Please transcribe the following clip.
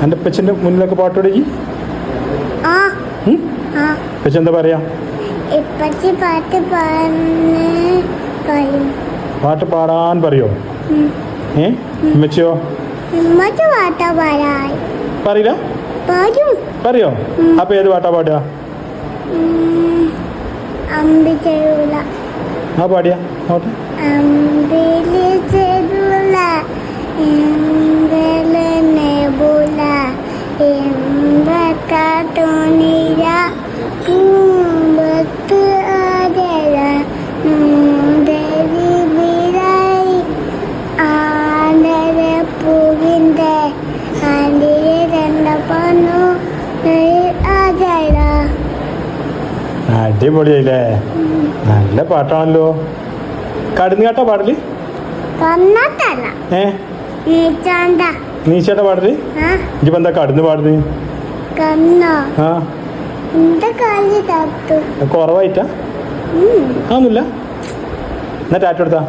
എൻ്റെ ഉപ്പച്ചൻ്റെ മുന്നിലൊക്കെ പാട്ട് പാടി ഉപ്പച്ച എന്താ പറയാ? പാട്ട് പാടാൻ പറയോ? ഉമ്മച്ചിയോ? പറയില്ല? പറയോ? അപ്പൊ ഏത് പാട്ടാ പാടുക? ആ പാടിയാ നോട്ടെ. അടിപൊളിയായില്ലേ? നല്ല പാട്ടാണല്ലോ. കടന്നു കേട്ടാ പാടല്? നീച്ചേട്ടാ പാടല്? ഇനിയിപ്പോ എന്താ കടന്ന് പാടുന്നത്? കുറവായിട്ടാ? ആന്നില്ല. എന്നാ ടാറ്റ എടുത്താ.